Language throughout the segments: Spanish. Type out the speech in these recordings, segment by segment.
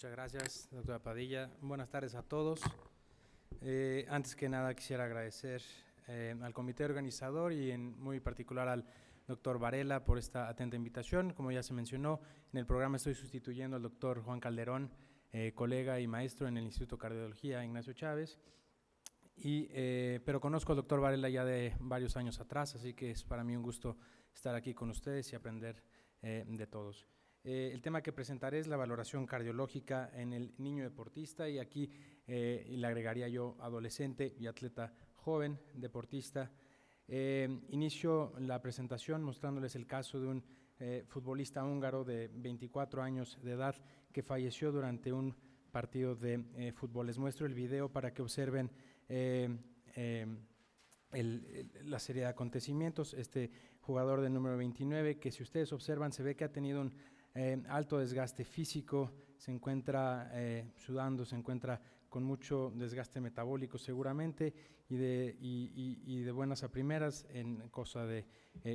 Muchas gracias, doctora Padilla. Buenas tardes a todos. Antes que nada quisiera agradecer al comité organizador y en muy particular al doctor Varela por esta atenta invitación. Como ya se mencionó, en el programa estoy sustituyendo al doctor Juan Calderón, colega y maestro en el Instituto de Cardiología Ignacio Chávez, pero conozco al doctor Varela ya de varios años atrás, así que es para mí un gusto estar aquí con ustedes y aprender de todos. El tema que presentaré es la valoración cardiológica en el niño deportista y aquí le agregaría yo adolescente y atleta joven deportista. Inicio la presentación mostrándoles el caso de un futbolista húngaro de 24 años de edad que falleció durante un partido de fútbol. Les muestro el video para que observen la serie de acontecimientos. Este jugador del número 29, que si ustedes observan se ve que ha tenido un alto desgaste físico, se encuentra sudando, se encuentra con mucho desgaste metabólico seguramente y de buenas a primeras, en cosa de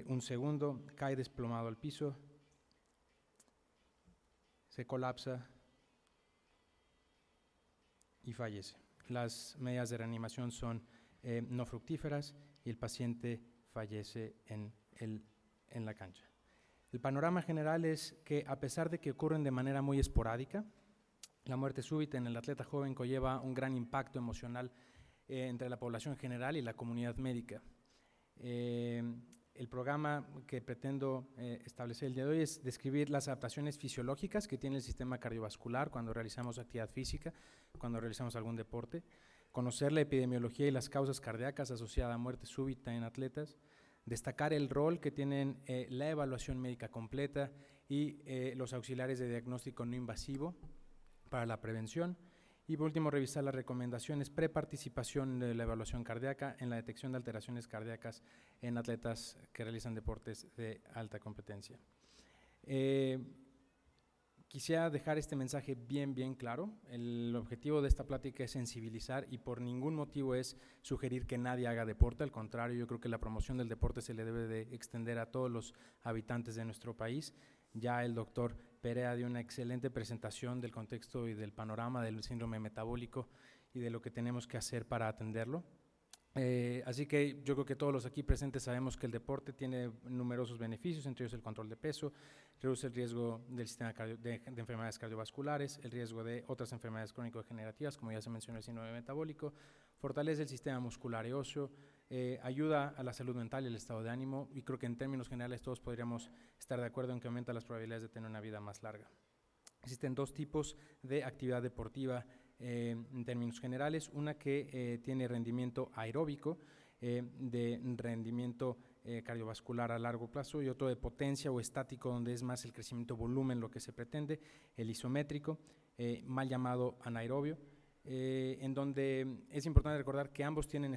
un segundo, cae desplomado al piso, se colapsa y fallece. Las medidas de reanimación son no fructíferas y el paciente fallece en la cancha. El panorama general es que, a pesar de que ocurren de manera muy esporádica, la muerte súbita en el atleta joven conlleva un gran impacto emocional entre la población general y la comunidad médica. El programa que pretendo establecer el día de hoy es describir las adaptaciones fisiológicas que tiene el sistema cardiovascular cuando realizamos actividad física, cuando realizamos algún deporte, conocer la epidemiología y las causas cardíacas asociadas a muerte súbita en atletas, destacar el rol que tienen la evaluación médica completa y los auxiliares de diagnóstico no invasivo para la prevención, y por último revisar las recomendaciones preparticipación de la evaluación cardíaca en la detección de alteraciones cardíacas en atletas que realizan deportes de alta competencia. Quisiera dejar este mensaje bien claro. El objetivo de esta plática es sensibilizar y por ningún motivo es sugerir que nadie haga deporte. Al contrario, yo creo que la promoción del deporte se le debe de extender a todos los habitantes de nuestro país. Ya el doctor Perea dio una excelente presentación del contexto y del panorama del síndrome metabólico y de lo que tenemos que hacer para atenderlo. Así que yo creo que todos los aquí presentes sabemos que el deporte tiene numerosos beneficios, entre ellos el control de peso, reduce el riesgo del sistema de enfermedades cardiovasculares, el riesgo de otras enfermedades crónico-degenerativas, como ya se mencionó el síndrome metabólico, fortalece el sistema muscular y óseo, ayuda a la salud mental y el estado de ánimo, y creo que en términos generales todos podríamos estar de acuerdo en que aumenta las probabilidades de tener una vida más larga. Existen dos tipos de actividad deportiva en términos generales, una que tiene rendimiento aeróbico, de rendimiento cardiovascular a largo plazo, y otro de potencia o estático, donde es más el crecimiento volumen lo que se pretende, el isométrico, mal llamado anaerobio, en donde es importante recordar que ambos tienen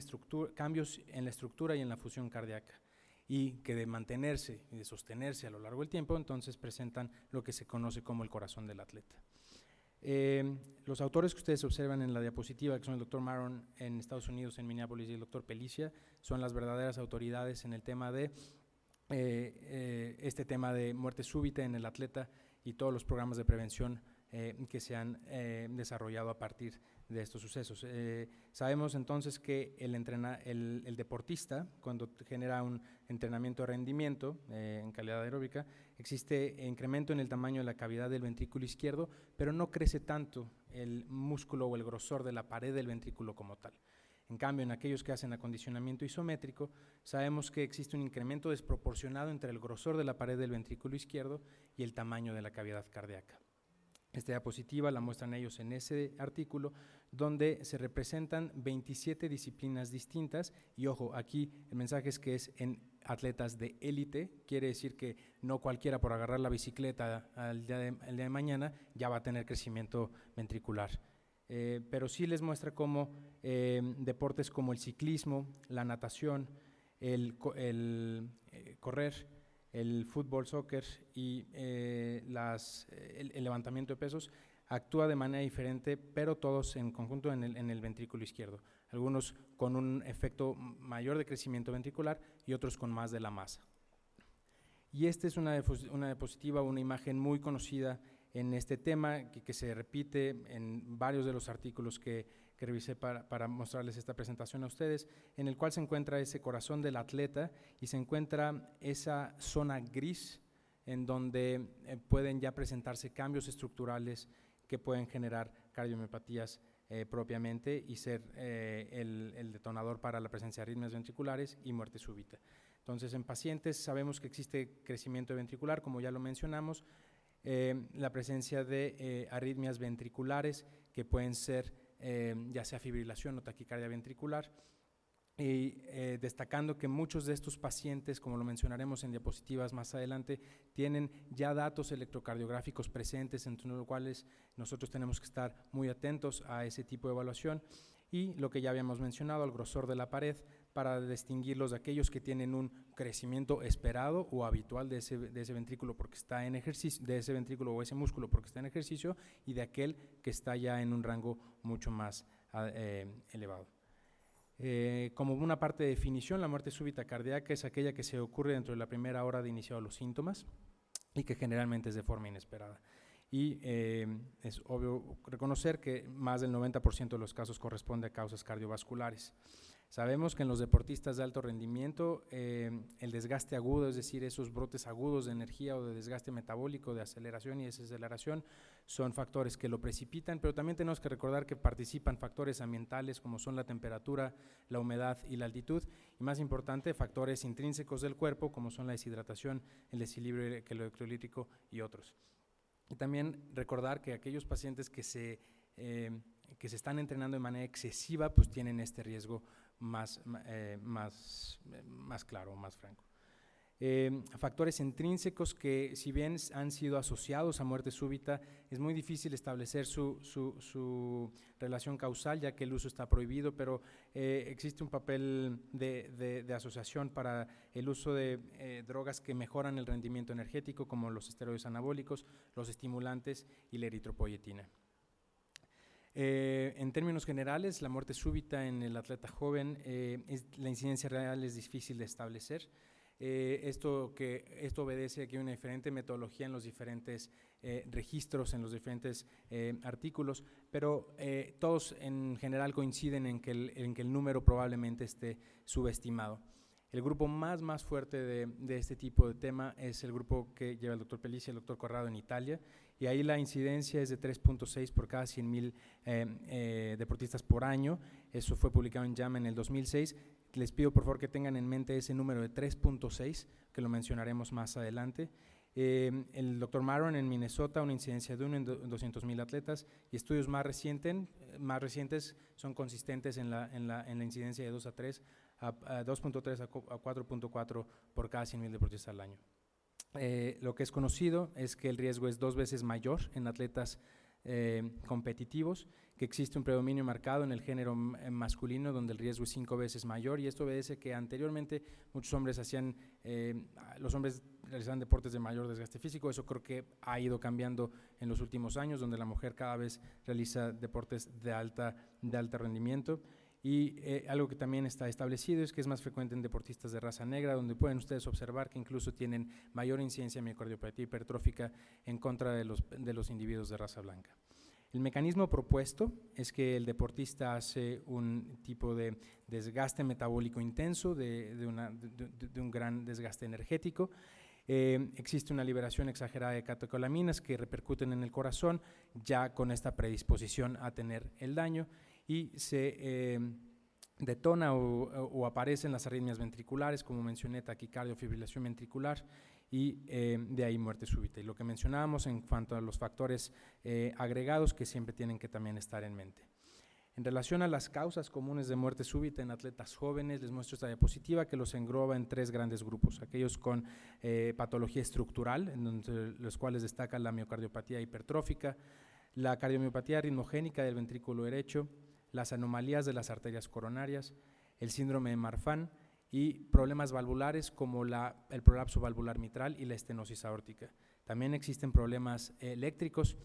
cambios en la estructura y en la función cardíaca, y que de mantenerse y de sostenerse a lo largo del tiempo, entonces presentan lo que se conoce como el corazón del atleta. Los autores que ustedes observan en la diapositiva, que son el doctor Maron en Estados Unidos, en Minneapolis, y el doctor Pelicia, son las verdaderas autoridades en el tema de este tema de muerte súbita en el atleta y todos los programas de prevención que se han desarrollado a partir de estos sucesos. Sabemos entonces que el deportista, cuando genera un entrenamiento de rendimiento en calidad aeróbica, existe incremento en el tamaño de la cavidad del ventrículo izquierdo, pero no crece tanto el músculo o el grosor de la pared del ventrículo como tal. En cambio, en aquellos que hacen acondicionamiento isométrico, sabemos que existe un incremento desproporcionado entre el grosor de la pared del ventrículo izquierdo y el tamaño de la cavidad cardíaca. Esta diapositiva la muestran ellos en ese artículo, donde se representan 27 disciplinas distintas, y ojo, aquí el mensaje es que es en atletas de élite, quiere decir que no cualquiera por agarrar la bicicleta el día de mañana ya va a tener crecimiento ventricular. Pero sí les muestra cómo deportes como el ciclismo, la natación, el correr, el fútbol, soccer y el levantamiento de pesos actúa de manera diferente, pero todos en conjunto en el ventrículo izquierdo. Algunos con un efecto mayor de crecimiento ventricular y otros con más de la masa. Y esta es una diapositiva, una imagen muy conocida en este tema que se repite en varios de los artículos que revisé para mostrarles esta presentación a ustedes, en el cual se encuentra ese corazón del atleta y se encuentra esa zona gris en donde pueden ya presentarse cambios estructurales que pueden generar cardiomiopatías propiamente y ser el detonador para la presencia de arritmias ventriculares y muerte súbita. Entonces, en pacientes sabemos que existe crecimiento ventricular, como ya lo mencionamos, la presencia de arritmias ventriculares que pueden ser ya sea fibrilación o taquicardia ventricular, y destacando que muchos de estos pacientes, como lo mencionaremos en diapositivas más adelante, tienen ya datos electrocardiográficos presentes, entre los cuales nosotros tenemos que estar muy atentos a ese tipo de evaluación, y lo que ya habíamos mencionado, el grosor de la pared, para distinguirlos de aquellos que tienen un crecimiento esperado o habitual de ese ventrículo porque está en ejercicio, de ese ventrículo o ese músculo porque está en ejercicio, y de aquel que está ya en un rango mucho más elevado. Como una parte de definición, la muerte súbita cardíaca es aquella que se ocurre dentro de la primera hora de iniciado los síntomas y que generalmente es de forma inesperada. Y es obvio reconocer que más del 90% de los casos corresponde a causas cardiovasculares. Sabemos que en los deportistas de alto rendimiento el desgaste agudo, es decir, esos brotes agudos de energía o de desgaste metabólico, de aceleración y desaceleración, son factores que lo precipitan, pero también tenemos que recordar que participan factores ambientales como son la temperatura, la humedad y la altitud, y más importante, factores intrínsecos del cuerpo como son la deshidratación, el desequilibrio electrolítico y otros. Y también recordar que aquellos pacientes que se están entrenando de manera excesiva, pues tienen este riesgo más claro, más franco. Factores intrínsecos que, si bien han sido asociados a muerte súbita, es muy difícil establecer su relación causal, ya que el uso está prohibido, pero existe un papel de asociación para el uso de drogas que mejoran el rendimiento energético, como los esteroides anabólicos, los estimulantes y la eritropoyetina. En términos generales, la muerte súbita en el atleta joven, la incidencia real es difícil de establecer. Esto obedece a que hay una diferente metodología en los diferentes registros, en los diferentes artículos, pero todos en general coinciden en que el número probablemente esté subestimado. El grupo más fuerte de este tipo de tema es el grupo que lleva el doctor Pellici y el doctor Corrado en Italia, y ahí la incidencia es de 3.6 por cada 100,000 deportistas por año. Eso fue publicado en JAMA en el 2006. Les pido por favor que tengan en mente ese número de 3.6, que lo mencionaremos más adelante. El doctor Maron en Minnesota, una incidencia de 1 en 200,000 atletas, y estudios más recientes son consistentes en la incidencia de 2 a 3, a 2.3 a 4.4 por cada 100,000 deportistas al año. Lo que es conocido es que el riesgo es 2 veces mayor en atletas competitivos, que existe un predominio marcado en el género masculino donde el riesgo es 5 veces mayor, y esto obedece que anteriormente muchos hombres los hombres realizaban deportes de mayor desgaste físico. Eso creo que ha ido cambiando en los últimos años, donde la mujer cada vez realiza deportes de alto rendimiento. Y algo que también está establecido es que es más frecuente en deportistas de raza negra, donde pueden ustedes observar que incluso tienen mayor incidencia de miocardiopatía hipertrófica en contra de los individuos de raza blanca. El mecanismo propuesto es que el deportista hace un tipo de desgaste metabólico intenso, de un gran desgaste energético. Existe una liberación exagerada de catecolaminas que repercuten en el corazón, ya con esta predisposición a tener el daño, y se detona o aparecen las arritmias ventriculares, como mencioné, taquicardia o fibrilación ventricular, y de ahí muerte súbita. Y lo que mencionábamos en cuanto a los factores agregados que siempre tienen que también estar en mente. En relación a las causas comunes de muerte súbita en atletas jóvenes, les muestro esta diapositiva que los engloba en 3 grandes grupos: aquellos con patología estructural, entre los cuales destaca la miocardiopatía hipertrófica, la cardiomiopatía ritmogénica del ventrículo derecho, las anomalías de las arterias coronarias, el síndrome de Marfan y problemas valvulares como el prolapso valvular mitral y la estenosis aórtica. También existen problemas eléctricos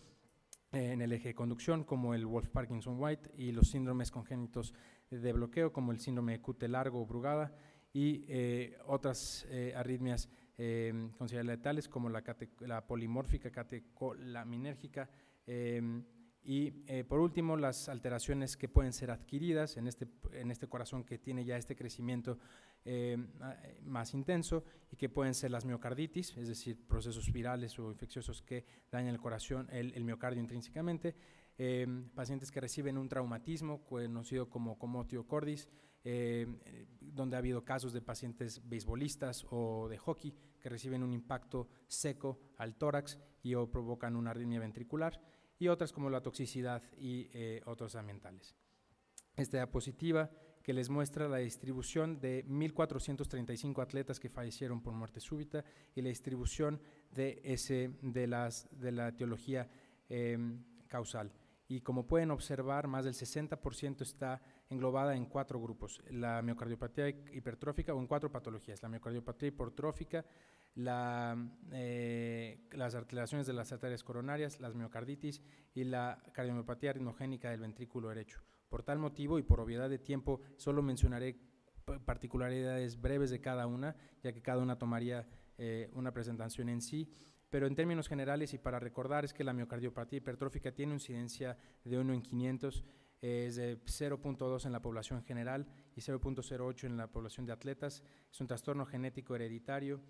en el eje de conducción, como el Wolff-Parkinson-White, y los síndromes congénitos de bloqueo, como el síndrome de QT largo o Brugada, y otras arritmias consideradas letales, como la polimórfica catecolaminérgica, y por último, las alteraciones que pueden ser adquiridas en este corazón que tiene ya este crecimiento más intenso, y que pueden ser las miocarditis, es decir, procesos virales o infecciosos que dañan el corazón, el miocardio intrínsecamente, pacientes que reciben un traumatismo conocido como comotio cordis, donde ha habido casos de pacientes beisbolistas o de hockey que reciben un impacto seco al tórax y o provocan una arritmia ventricular, y otras como la toxicidad y otros ambientales. Esta diapositiva que les muestra la distribución de 1.435 atletas que fallecieron por muerte súbita y la distribución de la etiología causal. Y como pueden observar, más del 60% está englobada en 4 grupos: la miocardiopatía hipertrófica, o en 4 patologías: la miocardiopatía hipertrófica, las alteraciones de las arterias coronarias, las miocarditis y la cardiomiopatía arritmogénica del ventrículo derecho. Por tal motivo y por obviedad de tiempo, solo mencionaré particularidades breves de cada una, ya que cada una tomaría una presentación en sí. Pero en términos generales, y para recordar, es que la miocardiopatía hipertrófica tiene incidencia de 1 en 500, es de 0.2 en la población general y 0.08 en la población de atletas. Es un trastorno genético hereditario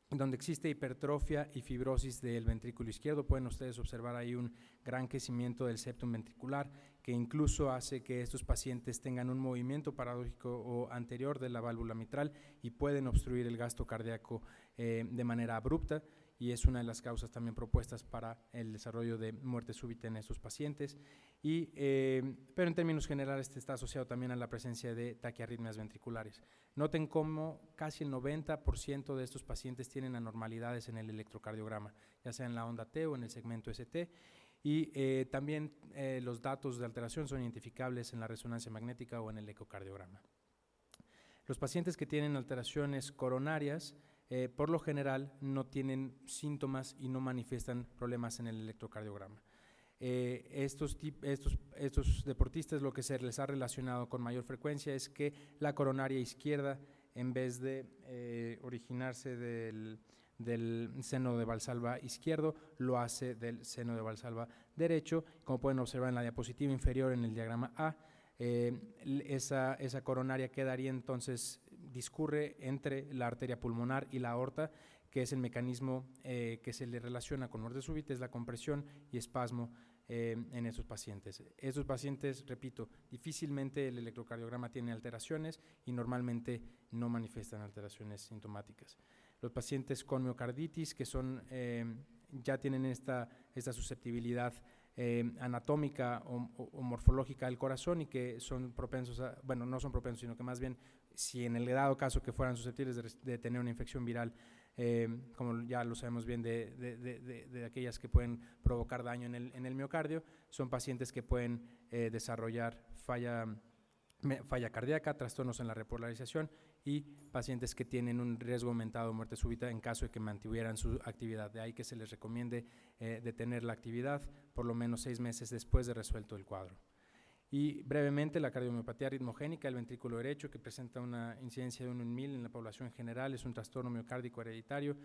donde existe hipertrofia y fibrosis del ventrículo izquierdo. Pueden ustedes observar ahí un gran crecimiento del septum ventricular, que incluso hace que estos pacientes tengan un movimiento paradójico o anterior de la válvula mitral y pueden obstruir el gasto cardíaco de manera abrupta, y es una de las causas también propuestas para el desarrollo de muerte súbita en estos pacientes. Pero en términos generales está asociado también a la presencia de taquiarritmias ventriculares. Noten cómo casi el 90% de estos pacientes tienen anormalidades en el electrocardiograma, ya sea en la onda T o en el segmento ST, y también los datos de alteración son identificables en la resonancia magnética o en el ecocardiograma. Los pacientes que tienen alteraciones coronarias por lo general no tienen síntomas y no manifiestan problemas en el electrocardiograma. Estos deportistas, lo que se les ha relacionado con mayor frecuencia es que la coronaria izquierda, en vez de originarse del seno de Valsalva izquierdo, lo hace del seno de Valsalva derecho. Como pueden observar en la diapositiva inferior en el diagrama A, esa coronaria quedaría entonces, discurre entre la arteria pulmonar y la aorta, que es el mecanismo que se le relaciona con muerte súbita, es la compresión y espasmo en esos pacientes. Estos pacientes, repito, difícilmente el electrocardiograma tiene alteraciones y normalmente no manifiestan alteraciones sintomáticas. Los pacientes con miocarditis, que ya tienen esta susceptibilidad anatómica o morfológica del corazón, y que son propensos no son propensos, sino que más bien, si en el dado caso que fueran susceptibles de tener una infección viral, como ya lo sabemos bien de aquellas que pueden provocar daño en el miocardio, son pacientes que pueden desarrollar falla cardíaca, trastornos en la repolarización, y pacientes que tienen un riesgo aumentado de muerte súbita en caso de que mantuvieran su actividad. De ahí que se les recomiende detener la actividad por lo menos 6 meses después de resuelto el cuadro. Y brevemente, la cardiomiopatía arritmogénica del ventrículo derecho, que presenta una incidencia de 1 en 1000 en la población general, es un trastorno miocárdico hereditario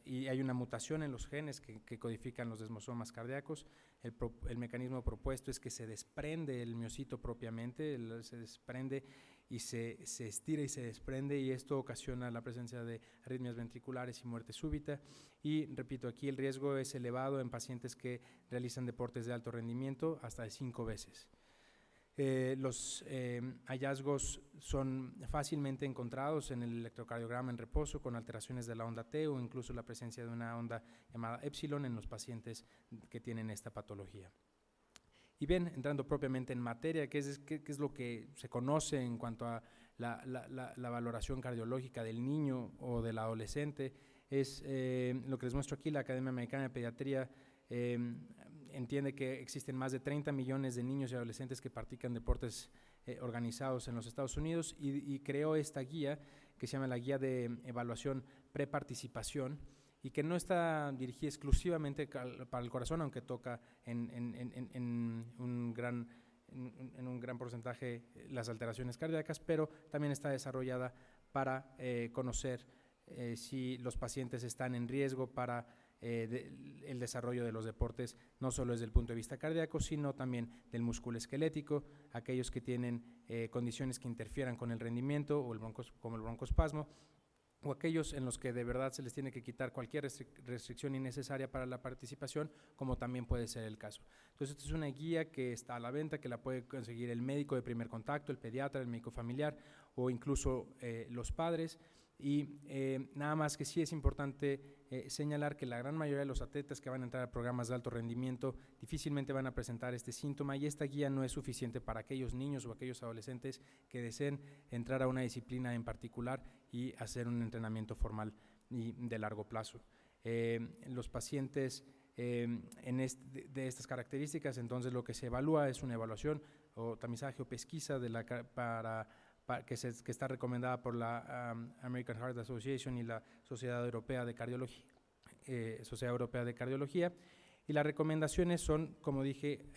y hay una mutación en los genes que codifican los desmosomas cardíacos. El mecanismo propuesto es que se desprende el miocito propiamente, se desprende y se estira y se desprende, y esto ocasiona la presencia de arritmias ventriculares y muerte súbita. Y repito, aquí el riesgo es elevado en pacientes que realizan deportes de alto rendimiento, hasta de 5 veces. Los hallazgos son fácilmente encontrados en el electrocardiograma en reposo con alteraciones de la onda T o incluso la presencia de una onda llamada epsilon en los pacientes que tienen esta patología. Y bien, entrando propiamente en materia, ¿qué es lo que se conoce en cuanto a la valoración cardiológica del niño o del adolescente? Es lo que les muestro aquí. La Academia Americana de Pediatría entiende que existen más de 30 millones de niños y adolescentes que practican deportes organizados en los Estados Unidos, y creó esta guía que se llama la Guía de Evaluación Preparticipación, y que no está dirigida exclusivamente para el corazón, aunque toca en un gran porcentaje las alteraciones cardíacas, pero también está desarrollada para conocer si los pacientes están en riesgo para el desarrollo de los deportes, no solo desde el punto de vista cardíaco, sino también del músculo esquelético, aquellos que tienen condiciones que interfieran con el rendimiento, o como el broncoespasmo, o aquellos en los que de verdad se les tiene que quitar cualquier restricción innecesaria para la participación, como también puede ser el caso. Entonces, esta es una guía que está a la venta, que la puede conseguir el médico de primer contacto, el pediatra, el médico familiar o incluso los padres. Y nada más que sí es importante señalar que la gran mayoría de los atletas que van a entrar a programas de alto rendimiento difícilmente van a presentar este síntoma, y esta guía no es suficiente para aquellos niños o aquellos adolescentes que deseen entrar a una disciplina en particular y hacer un entrenamiento formal y de largo plazo. Los pacientes de estas características, entonces lo que se evalúa es una evaluación o tamizaje o pesquisa que está recomendada por la American Heart Association y la Sociedad Europea de Cardiología, y las recomendaciones son, como dije,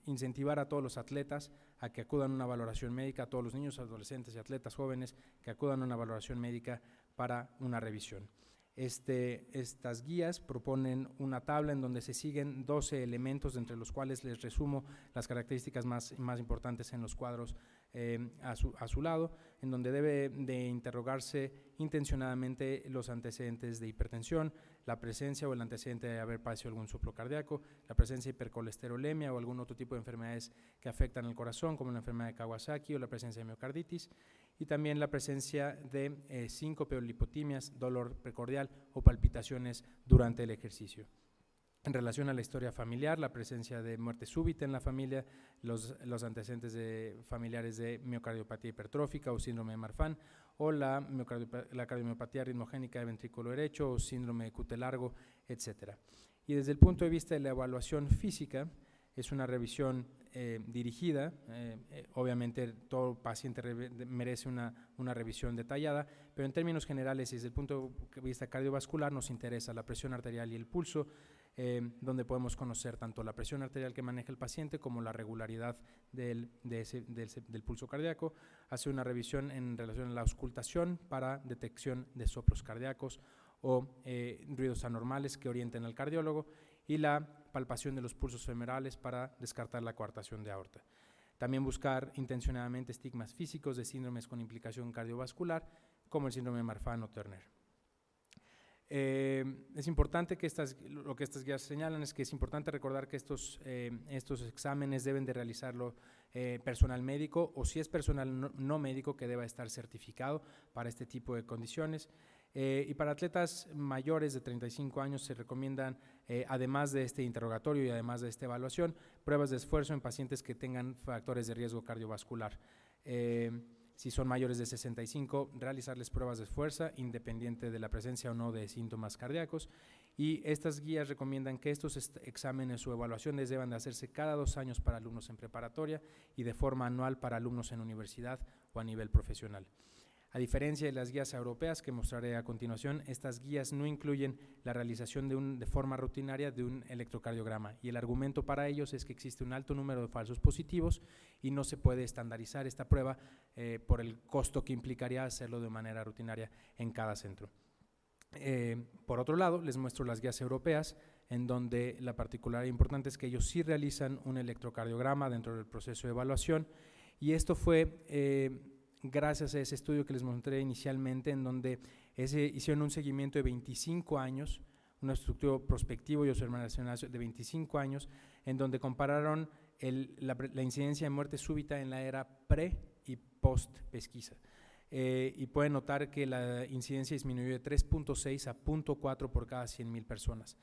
incentivar a todos los atletas a que acudan a una valoración médica, a todos los niños, adolescentes y atletas jóvenes que acudan a una valoración médica para una revisión. Estas guías proponen una tabla en donde se siguen 12 elementos, entre los cuales les resumo las características más importantes en los cuadros a su lado, en donde debe de interrogarse intencionadamente los antecedentes de hipertensión, la presencia o el antecedente de haber padecido algún soplo cardíaco, la presencia de hipercolesterolemia o algún otro tipo de enfermedades que afectan el corazón, como la enfermedad de Kawasaki o la presencia de miocarditis, y también la presencia de síncope o lipotimias, dolor precordial o palpitaciones durante el ejercicio. En relación a la historia familiar, la presencia de muerte súbita en la familia, los antecedentes familiares de miocardiopatía hipertrófica o síndrome de Marfan, o la cardiomiopatía ritmogénica de ventrículo derecho o síndrome de Cute largo, etc. Y desde el punto de vista de la evaluación física, es una revisión dirigida. Obviamente todo paciente merece una revisión detallada, pero en términos generales, desde el punto de vista cardiovascular, nos interesa la presión arterial y el pulso, donde podemos conocer tanto la presión arterial que maneja el paciente como la regularidad del pulso cardíaco. Hace una revisión en relación a la auscultación para detección de soplos cardíacos o ruidos anormales que orienten al cardiólogo, y la palpación de los pulsos femorales para descartar la coartación de aorta. También buscar intencionadamente estigmas físicos de síndromes con implicación cardiovascular, como el síndrome de Marfan o Turner. Es importante que lo que estas guías señalan es que es importante recordar que estos exámenes deben de realizarlo personal médico, o si es personal no médico, que deba estar certificado para este tipo de condiciones. Y para atletas mayores de 35 años se recomiendan, además de este interrogatorio y además de esta evaluación, pruebas de esfuerzo en pacientes que tengan factores de riesgo cardiovascular. Si son mayores de 65, realizarles pruebas de fuerza independiente de la presencia o no de síntomas cardíacos, y estas guías recomiendan que estos exámenes o evaluaciones deban de hacerse cada 2 años para alumnos en preparatoria y de forma anual para alumnos en universidad o a nivel profesional. A diferencia de las guías europeas que mostraré a continuación, estas guías no incluyen la realización de forma rutinaria de un electrocardiograma, y el argumento para ellos es que existe un alto número de falsos positivos y no se puede estandarizar esta prueba por el costo que implicaría hacerlo de manera rutinaria en cada centro. Por otro lado, les muestro las guías europeas, en donde la particularidad importante es que ellos sí realizan un electrocardiograma dentro del proceso de evaluación, y esto fue gracias a ese estudio que les mostré inicialmente, en donde hicieron un seguimiento de 25 años, un estudio prospectivo y observacional de 25 años, en donde compararon la incidencia de muerte súbita en la era pre y post pesquisa. Y pueden notar que la incidencia disminuyó de 3.6 a 0.4 por cada 100,000 personas,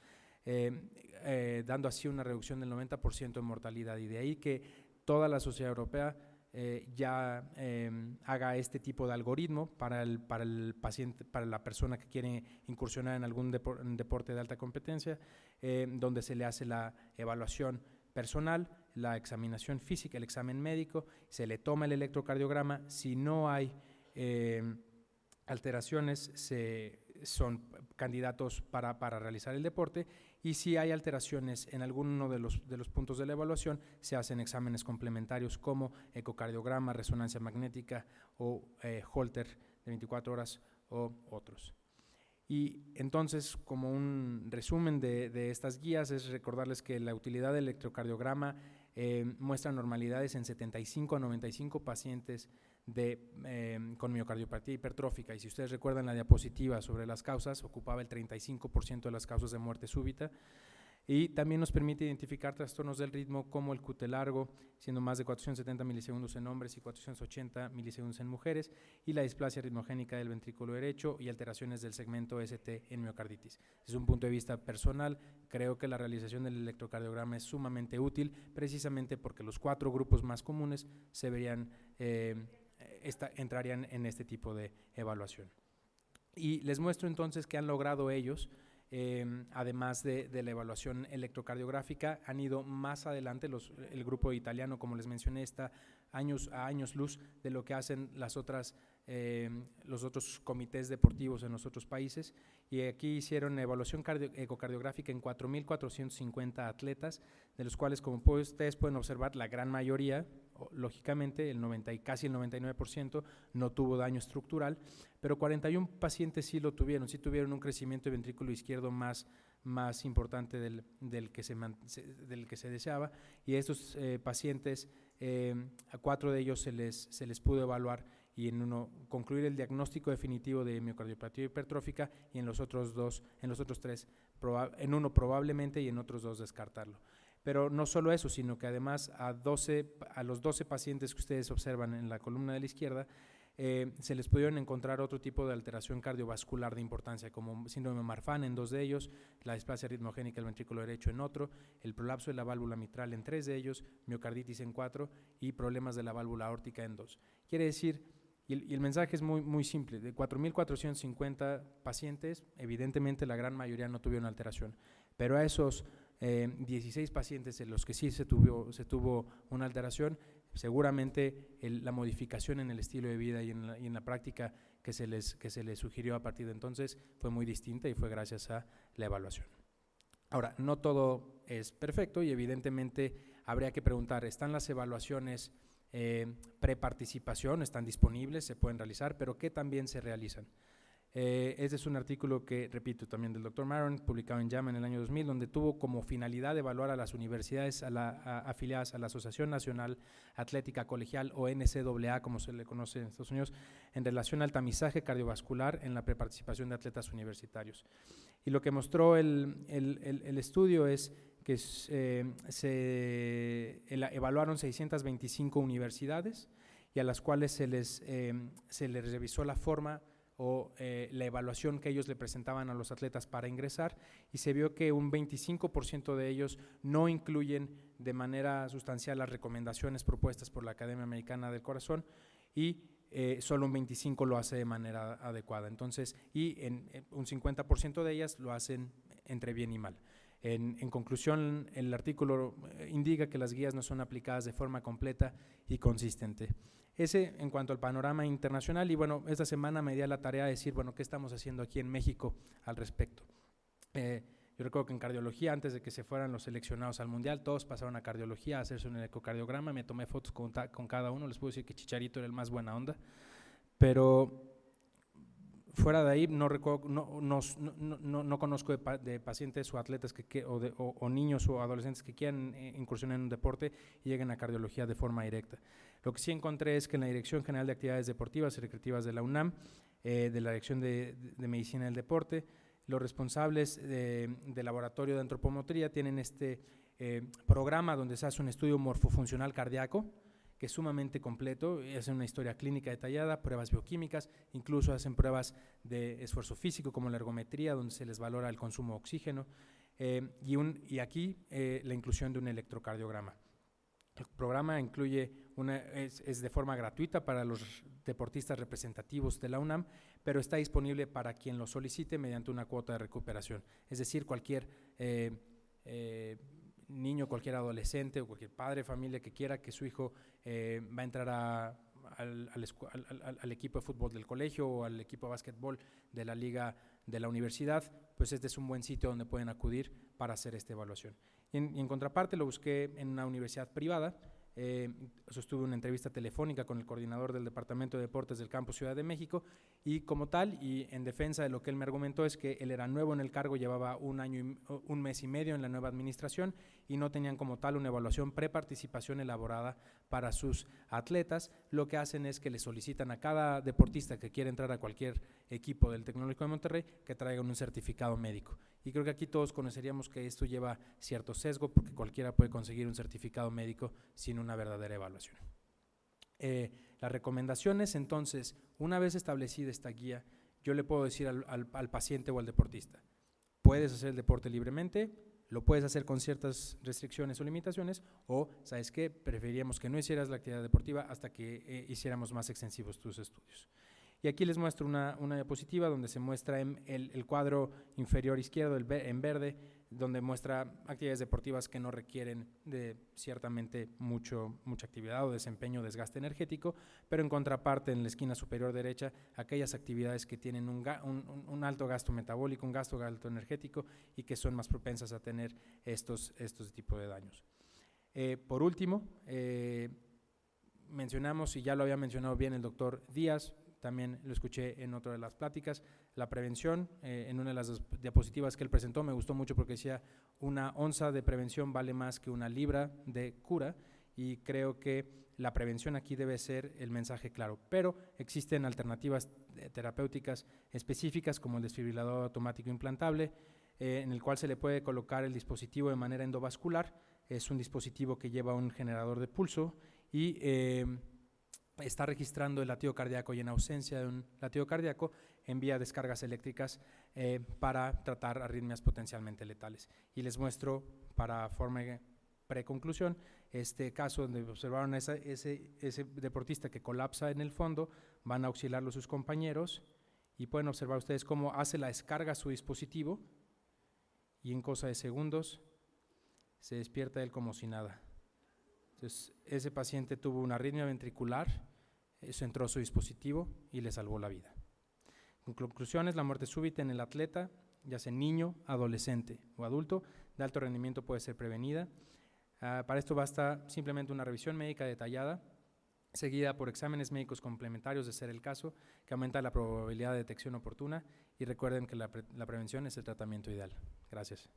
dando así una reducción del 90% en mortalidad, y de ahí que toda la sociedad europea ya haga este tipo de algoritmo para el paciente, para la persona que quiere incursionar en algún deporte de alta competencia, donde se le hace la evaluación personal, la examinación física, el examen médico, se le toma el electrocardiograma. Si no hay alteraciones, son candidatos para realizar el deporte, y si hay alteraciones en alguno de los puntos de la evaluación, se hacen exámenes complementarios como ecocardiograma, resonancia magnética o Holter de 24 horas o otros. Y entonces, como un resumen de estas guías, es recordarles que la utilidad del electrocardiograma muestra normalidades en 75 a 95 pacientes con miocardiopatía hipertrófica, y si ustedes recuerdan la diapositiva sobre las causas, ocupaba el 35% de las causas de muerte súbita. Y también nos permite identificar trastornos del ritmo como el QT largo, siendo más de 470 milisegundos en hombres y 480 milisegundos en mujeres, y la displasia ritmogénica del ventrículo derecho y alteraciones del segmento ST en miocarditis. Desde un punto de vista personal, creo que la realización del electrocardiograma es sumamente útil, precisamente porque los 4 grupos más comunes se verían, entrarían en este tipo de evaluación. Y les muestro entonces qué han logrado ellos. Además de la evaluación electrocardiográfica, han ido más adelante. El grupo italiano, como les mencioné, está a años luz de lo que hacen los otros comités deportivos en los otros países, y aquí hicieron evaluación ecocardiográfica en 4.450 atletas, de los cuales, como ustedes pueden observar, la gran mayoría, lógicamente casi el 99%, no tuvo daño estructural, pero 41 pacientes sí lo tuvieron, un crecimiento de ventrículo izquierdo más importante del que se deseaba, y estos pacientes, a 4 de ellos se les pudo evaluar y en uno concluir el diagnóstico definitivo de miocardiopatía hipertrófica, y en los otros 3, en uno probablemente y en otros 2 descartarlo. Pero no solo eso, sino que además a los 12 pacientes que ustedes observan en la columna de la izquierda, se les pudieron encontrar otro tipo de alteración cardiovascular de importancia, como síndrome de Marfan en 2 de ellos, la displasia ritmogénica del ventrículo derecho en otro, el prolapso de la válvula mitral en 3 de ellos, miocarditis en 4 y problemas de la válvula aórtica en 2. Quiere decir, y el mensaje es muy simple, de 4.450 pacientes, evidentemente la gran mayoría no tuvieron alteración, pero a esos 16 pacientes en los que sí se tuvo una alteración, seguramente la modificación en el estilo de vida y en la práctica que se les sugirió a partir de entonces fue muy distinta, y fue gracias a la evaluación. Ahora, no todo es perfecto, y evidentemente habría que preguntar, ¿están las evaluaciones preparticipación? ¿Están disponibles? ¿Se pueden realizar? ¿Pero qué también se realizan? Este es un artículo que, repito, también del Dr. Maron, publicado en JAMA en el año 2000, donde tuvo como finalidad evaluar a las universidades afiliadas a la Asociación Nacional Atlética Colegial, o NCAA, como se le conoce en Estados Unidos, en relación al tamizaje cardiovascular en la preparticipación de atletas universitarios. Y lo que mostró el estudio es que evaluaron 625 universidades, y a las cuales se les revisó la forma o la evaluación que ellos le presentaban a los atletas para ingresar, y se vio que un 25% de ellos no incluyen de manera sustancial las recomendaciones propuestas por la Academia Americana del Corazón, y solo un 25% lo hace de manera adecuada. Entonces, un 50% de ellas lo hacen entre bien y mal. En conclusión, el artículo indica que las guías no son aplicadas de forma completa y consistente. Ese en cuanto al panorama internacional. Y bueno, esta semana me di a la tarea de decir, bueno, ¿qué estamos haciendo aquí en México al respecto? Yo recuerdo que en cardiología, antes de que se fueran los seleccionados al mundial, todos pasaron a cardiología a hacerse un ecocardiograma. Me tomé fotos con cada uno. Les puedo decir que Chicharito era el más buena onda, pero fuera de ahí no conozco de pacientes o atletas o niños o adolescentes que quieran incursionar en un deporte y lleguen a cardiología de forma directa. Lo que sí encontré es que en la Dirección General de Actividades Deportivas y Recreativas de la UNAM, de la Dirección de Medicina del Deporte, los responsables del laboratorio de antropometría tienen este programa donde se hace un estudio morfofuncional cardíaco, que es sumamente completo, hacen una historia clínica detallada, pruebas bioquímicas, incluso hacen pruebas de esfuerzo físico como la ergometría, donde se les valora el consumo de oxígeno, y aquí la inclusión de un electrocardiograma. El programa es de forma gratuita para los deportistas representativos de la UNAM, pero está disponible para quien lo solicite mediante una cuota de recuperación. Es decir, cualquier niño, cualquier adolescente o cualquier padre de familia que quiera que su hijo va a entrar al equipo de fútbol del colegio o al equipo de básquetbol de la liga de la universidad, pues este es un buen sitio donde pueden acudir para hacer esta evaluación. Y en contraparte lo busqué en una universidad privada, sostuve una entrevista telefónica con el coordinador del Departamento de Deportes del Campus Ciudad de México, y como tal, y en defensa de lo que él me argumentó, es que él era nuevo en el cargo, llevaba un mes y medio en la nueva administración y no tenían como tal una evaluación preparticipación elaborada para sus atletas. Lo que hacen es que le solicitan a cada deportista que quiere entrar a cualquier equipo del Tecnológico de Monterrey que traigan un certificado médico. Y creo que aquí todos conoceríamos que esto lleva cierto sesgo, porque cualquiera puede conseguir un certificado médico sin una verdadera evaluación. Las recomendaciones, entonces, una vez establecida esta guía, yo le puedo decir al paciente o al deportista: puedes hacer el deporte libremente, lo puedes hacer con ciertas restricciones o limitaciones, o, ¿sabes qué?, preferiríamos que no hicieras la actividad deportiva hasta que hiciéramos más extensivos tus estudios. Y aquí les muestro una diapositiva donde se muestra el cuadro inferior izquierdo, en verde, donde muestra actividades deportivas que no requieren de ciertamente mucha actividad o desempeño o desgaste energético, pero en contraparte, en la esquina superior derecha, aquellas actividades que tienen un alto gasto metabólico, un gasto alto energético, y que son más propensas a tener estos tipos de daños. Por último, mencionamos, y ya lo había mencionado bien el doctor Díaz, también lo escuché en otra de las pláticas, la prevención. En una de las diapositivas que él presentó me gustó mucho porque decía: una onza de prevención vale más que una libra de cura, y creo que la prevención aquí debe ser el mensaje claro, pero existen alternativas terapéuticas específicas como el desfibrilador automático implantable, en el cual se le puede colocar el dispositivo de manera endovascular. Es un dispositivo que lleva un generador de pulso y está registrando el latido cardíaco, y en ausencia de un latido cardíaco envía descargas eléctricas para tratar arritmias potencialmente letales. Y les muestro, para forma de preconclusión, este caso donde observaron ese deportista que colapsa en el fondo. Van a auxiliarlo sus compañeros y pueden observar ustedes cómo hace la descarga a su dispositivo, y en cosa de segundos se despierta él como si nada. Entonces, ese paciente tuvo una arritmia ventricular, eso entró a su dispositivo y le salvó la vida. En conclusiones, la muerte súbita en el atleta, ya sea niño, adolescente o adulto, de alto rendimiento, puede ser prevenida. Para esto basta simplemente una revisión médica detallada, seguida por exámenes médicos complementarios, de ser el caso, que aumenta la probabilidad de detección oportuna. Y recuerden que la prevención es el tratamiento ideal. Gracias.